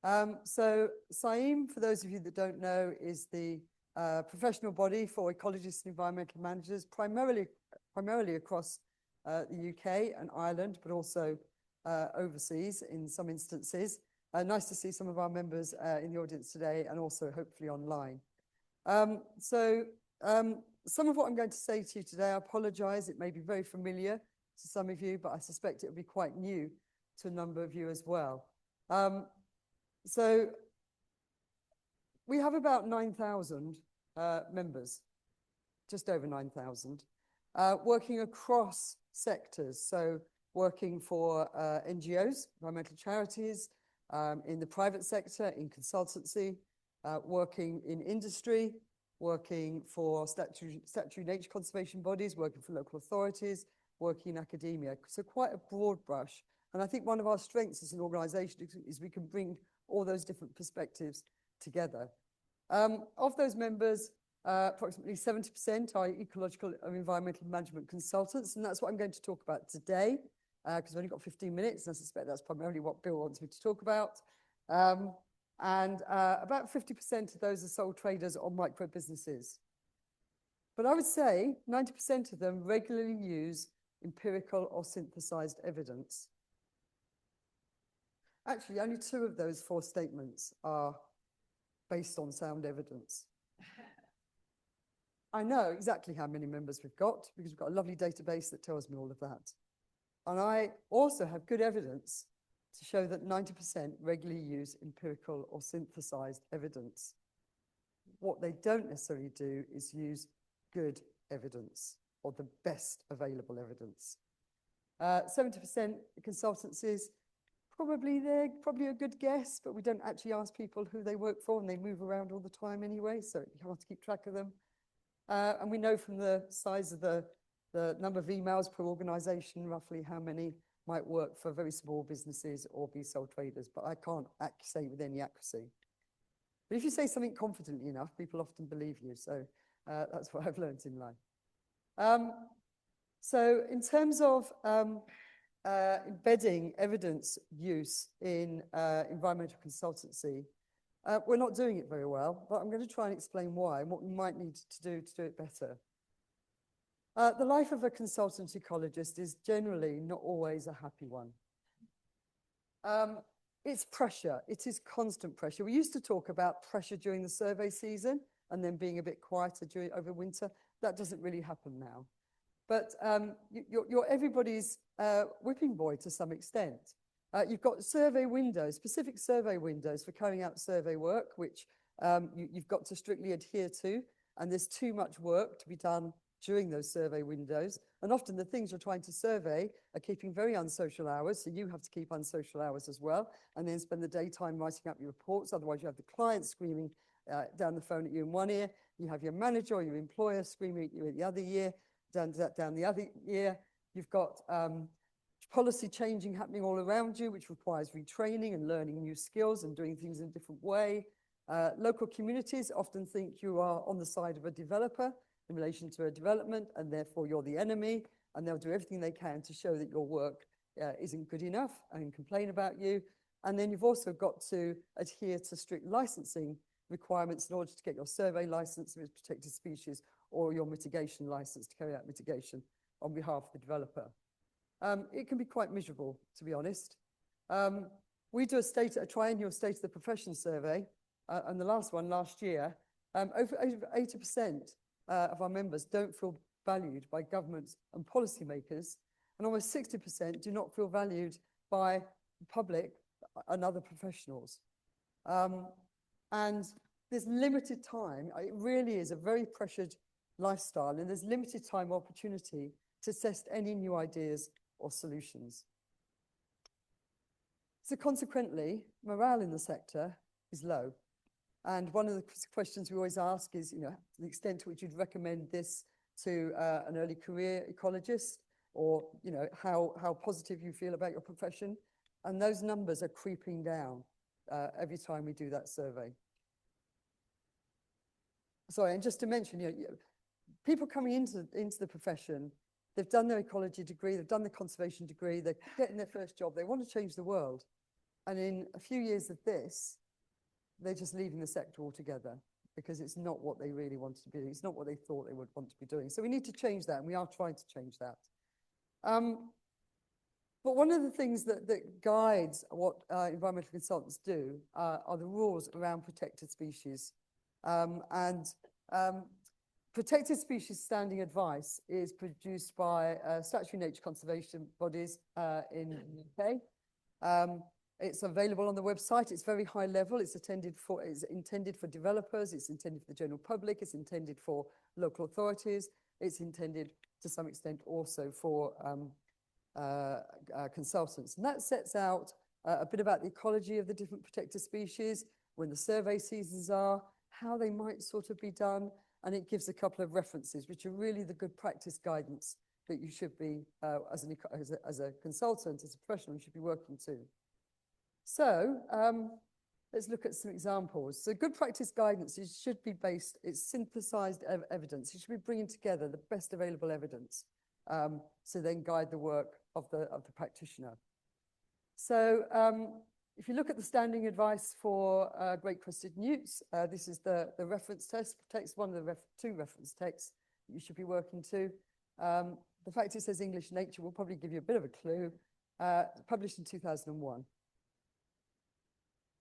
So CIEEM, for those of you that don't know, is the professional body for ecologists and environmental managers, primarily across the UK and Ireland, but also overseas in some instances. Nice to see some of our members in the audience today and also hopefully online. Some of what I'm going to say to you today, I apologize, it may be very familiar to some of you, but I suspect it will be quite new to a number of you as well. So we have about 9,000 members, just over 9,000, working across sectors. So working for NGOs, environmental charities, in the private sector, in consultancy, working in industry, working for statutory nature conservation bodies, working for local authorities, working in academia. So quite a broad brush. And I think one of our strengths as an organisation is we can bring all those different perspectives together. Of those members, approximately 70% are ecological and environmental management consultants, and that's what I'm going to talk about today, because I've only got 15 minutes, and I suspect that's primarily what Bill wants me to talk about. About 50% of those are sole traders or micro businesses. But I would say 90% of them regularly use empirical or synthesized evidence. Actually, only 2 of those 4 statements are based on sound evidence. I know exactly how many members we've got because we've got a lovely database that tells me all of that. And I also have good evidence to show that 90% regularly use empirical or synthesized evidence. What they don't necessarily do is use good evidence or the best available evidence. 70% consultancies, they're probably a good guess, but we don't actually ask people who they work for, and they move around all the time anyway, so you have to keep track of them. And we know from the size of the number of emails per organisation, roughly how many might work for very small businesses or be sole traders, but I can't say with any accuracy. But if you say something confidently enough, people often believe you, so that's what I've learned in life. So in terms of embedding evidence use in environmental consultancy, we're not doing it very well, but I'm going to try and explain why and what we might need to do it better. The life of a consultant ecologist is generally not always a happy one. It's pressure. It is constant pressure. We used to talk about pressure during the survey season and then being a bit quieter over winter. That doesn't really happen now. But you're everybody's whipping boy to some extent. You've got survey windows, specific survey windows for carrying out survey work, which you've got to strictly adhere to. And there's too much work to be done during those survey windows. And often the things you're trying to survey are keeping very unsocial hours. So you have to keep unsocial hours as well. And then spend the daytime writing up your reports. Otherwise, you have the client screaming down the phone at you in one ear. You have your manager or your employer screaming at you in the other ear. Down the other ear. You've got policy changing happening all around you, which requires retraining and learning new skills and doing things in a different way. Local communities often think you are on the side of a developer in relation to a development, and therefore you're the enemy, and they'll do everything they can to show that your work isn't good enough and complain about you. And then you've also got to adhere to strict licensing requirements in order to get your survey license with protected species or your mitigation license to carry out mitigation on behalf of the developer. It can be quite miserable, to be honest. We do a triennial state of the profession survey, and the last one last year, over 80% of our members don't feel valued by governments and policymakers, and almost 60% do not feel valued by the public and other professionals. And there's limited time. It really is a very pressured lifestyle, and there's limited time opportunity to test any new ideas or solutions. So consequently, morale in the sector is low. And one of the questions we always ask is, the extent to which you'd recommend this to an early career ecologist, or, how positive you feel about your profession. And those numbers are creeping down every time we do that survey. Sorry, and just to mention, people coming into the profession, they've done their ecology degree, they've done the conservation degree, they're getting their first job, they want to change the world. And in a few years of this, they're just leaving the sector altogether because it's not what they really wanted to be. It's not what they thought they would want to be doing. So we need to change that, and we are trying to change that. But one of the things that guides what environmental consultants do are the rules around protected species. Protected species standing advice is produced by statutory nature conservation bodies in the UK. It's available on the website. It's very high level. It's intended for developers. It's intended for the general public. It's intended for local authorities. It's intended to some extent also for consultants. And that sets out a bit about the ecology of the different protected species, when the survey seasons are, how they might sort of be done, and it gives a couple of references, which are really the good practice guidance that you should be, as a consultant, as a professional, you should be working to. So let's look at some examples. So good practice guidance should be based, it's synthesized evidence. You should be bringing together the best available evidence to then guide the work of the practitioner. So if you look at the standing advice for great crested newts, this is the reference text, one of the two reference texts that you should be working to. The fact it says English Nature will probably give you a bit of a clue. Published in 2001.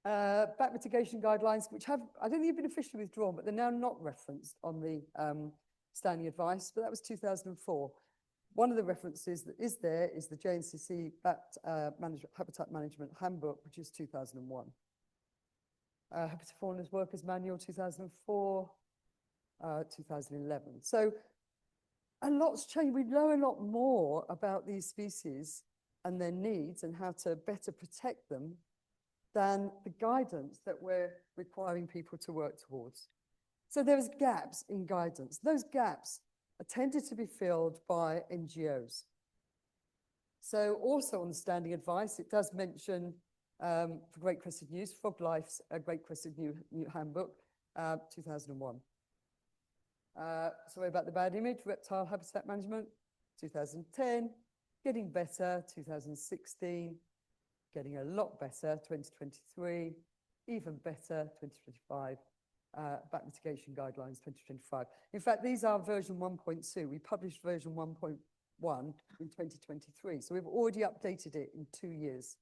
Bat mitigation guidelines, which have, I don't think have been officially withdrawn, but they're now not referenced on the standing advice, but that was 2004. One of the references that is there is the JNCC Bat Habitat Management Handbook, which is 2001. Habitafauna's Workers Manual, 2004, 2011. So a lot's changed. We know a lot more about these species and their needs and how to better protect them than the guidance that we're requiring people to work towards. So there's gaps in guidance. Those gaps are tended to be filled by NGOs. So also on the standing advice, it does mention for great crested newts, Frog Life's Great Crested Newt Handbook, 2001. Sorry about the bad image, reptile habitat management, 2010, getting better, 2016, getting a lot better, 2023, even better, 2025, bat mitigation guidelines, 2025. In fact, these are version 1.2. We published version 1.1 in 2023, so we've already updated it in 2 years.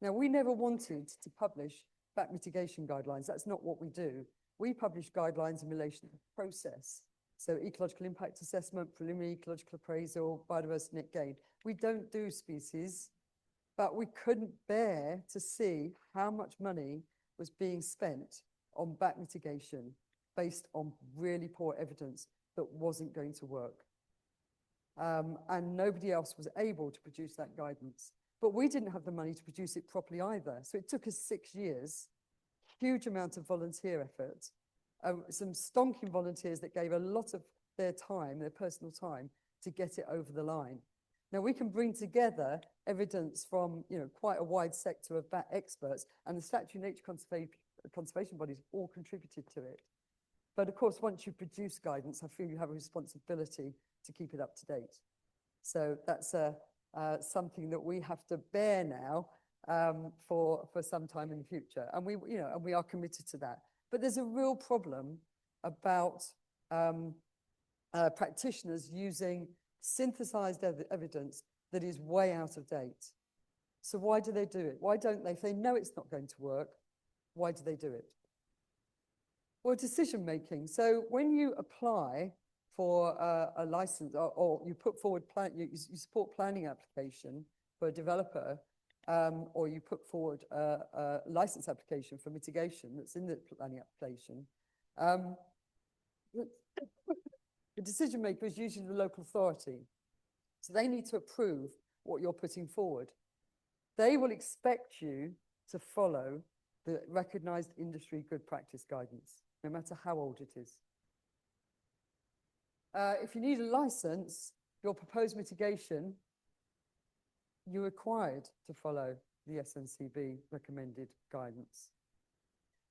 Now, we never wanted to publish bat mitigation guidelines. That's not what we do. We publish guidelines in relation to the process. So ecological impact assessment, preliminary ecological appraisal, biodiversity net gain. We don't do species, but we couldn't bear to see how much money was being spent on bat mitigation based on really poor evidence that wasn't going to work. And nobody else was able to produce that guidance. But we didn't have the money to produce it properly either. So it took us 6 years, huge amount of volunteer effort, some stonking volunteers that gave a lot of their time, their personal time, to get it over the line. Now, we can bring together evidence from, quite a wide sector of bat experts, and the statutory nature conservation bodies all contributed to it. But of course, once you produce guidance, I feel you have a responsibility to keep it up to date. So that's something that we have to bear now for some time in the future, and we are committed to that. But there's a real problem about practitioners using synthesized evidence that is way out of date. So why do they do it? Why don't they? If they know it's not going to work, why do they do it? Well, decision making. So when you apply for a license or you put forward you support planning application for a developer, or you put forward a license application for mitigation that's in the planning application, the decision maker is usually the local authority. So they need to approve what you're putting forward. They will expect you to follow the recognized industry good practice guidance, no matter how old it is. If you need a license, your proposed mitigation, you're required to follow the SNCB recommended guidance.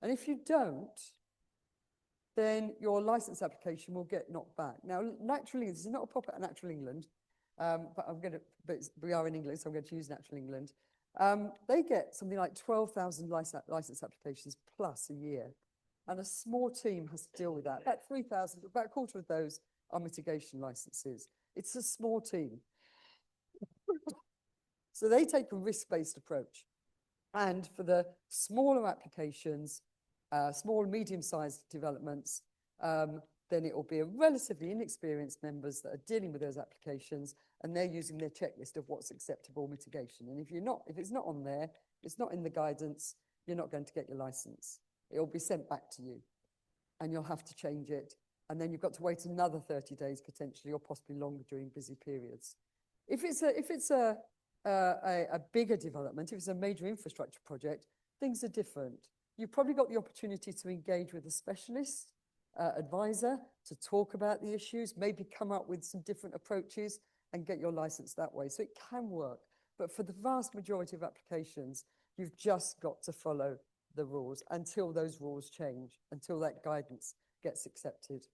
And if you don't, then your license application will get knocked back. Now, naturally, this is not a pop at Natural England, but we are in England, so I'm going to use Natural England. They get something like 12,000 license applications plus a year. And a small team has to deal with that. About 3,000, about a quarter of those are mitigation licenses. It's a small team. So they take a risk-based approach. And for the smaller applications, small and medium-sized developments, then it will be a relatively inexperienced members that are dealing with those applications, and they're using their checklist of what's acceptable mitigation. And if it's not on there, it's not in the guidance, you're not going to get your license. It will be sent back to you, and you'll have to change it. And then you've got to wait another 30 days potentially, or possibly longer during busy periods. If it's a bigger development, if it's a major infrastructure project, things are different. You've probably got the opportunity to engage with a specialist advisor to talk about the issues, maybe come up with some different approaches and get your license that way. So it can work. But for the vast majority of applications, you've just got to follow the rules until those rules change, until that guidance gets accepted.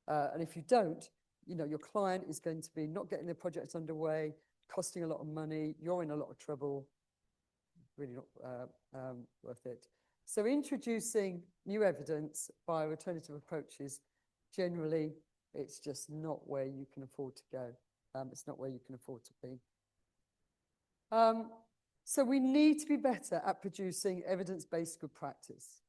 And if you don't, your client is going to be not getting their projects underway, costing a lot of money, you're in a lot of trouble, really not worth it. So introducing new evidence by alternative approaches, generally, it's just not where you can afford to go. It's not where you can afford to be. So we need to be better at producing evidence-based good practice.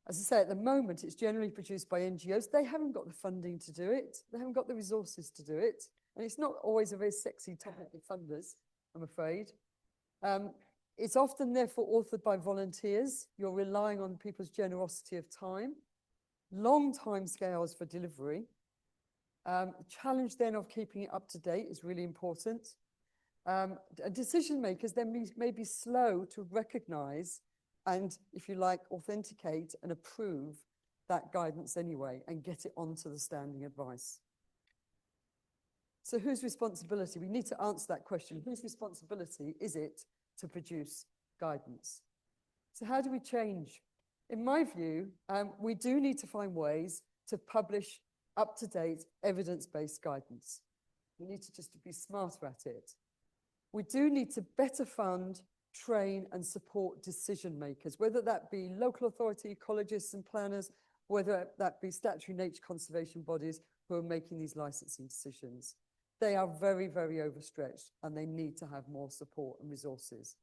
As I say, at the moment, it's generally produced by NGOs. They haven't got the funding to do it. They haven't got the resources to do it. And it's not always a very sexy topic with funders, I'm afraid. It's often, therefore, authored by volunteers. You're relying on people's generosity of time. Long time scales for delivery. Challenge, then, of keeping it up to date is really important. Decision makers then may be slow to recognize and, if you like, authenticate and approve that guidance anyway and get it onto the standing advice. So whose responsibility? We need to answer that question. Whose responsibility is it to produce guidance? So how do we change? In my view, we do need to find ways to publish up-to-date evidence-based guidance. We need to just be smarter at it. We do need to better fund, train and support decision makers, whether that be local authority, ecologists and planners, whether that be statutory nature conservation bodies who are making these licensing decisions. They are very, very overstretched and they need to have more support and resources.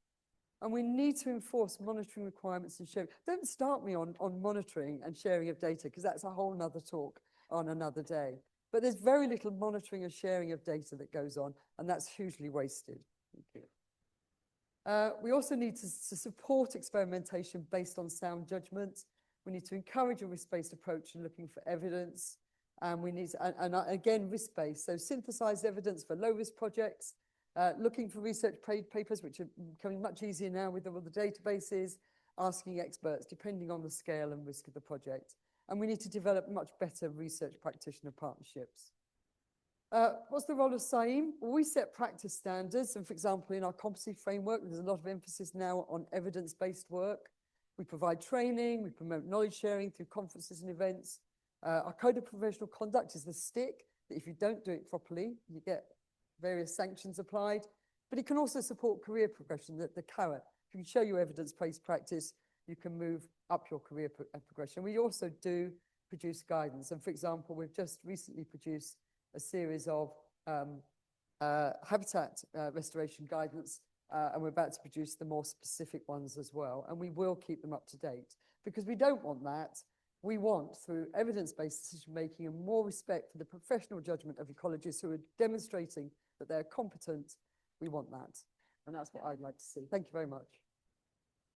And we need to enforce monitoring requirements and sharing. Don't start me on monitoring and sharing of data, because that's a whole nother talk on another day. But there's very little monitoring and sharing of data that goes on, and that's hugely wasted. Thank you. We also need to support experimentation based on sound judgment. We need to encourage a risk-based approach in looking for evidence. And we need to, and again, risk-based. So synthesized evidence for low-risk projects, looking for research papers, which are becoming much easier now with all the databases, asking experts, depending on the scale and risk of the project. And we need to develop much better research practitioner partnerships. What's the role of CIEEM? Well, we set practice standards, and for example, in our competency framework, there's a lot of emphasis now on evidence-based work. We provide training, we promote knowledge sharing through conferences and events. Our code of professional conduct is the stick, that if you don't do it properly, you get various sanctions applied. But it can also support career progression, the carrot. If you can show you evidence-based practice, you can move up your career progression. We also do produce guidance. And for example, we've just recently produced a series of habitat restoration guidance, and we're about to produce the more specific ones as well. And we will keep them up to date, because we don't want that. We want, through evidence-based decision-making and more respect for the professional judgment of ecologists who are demonstrating that they're competent, we want that. And that's what I'd like to see. Thank you very much.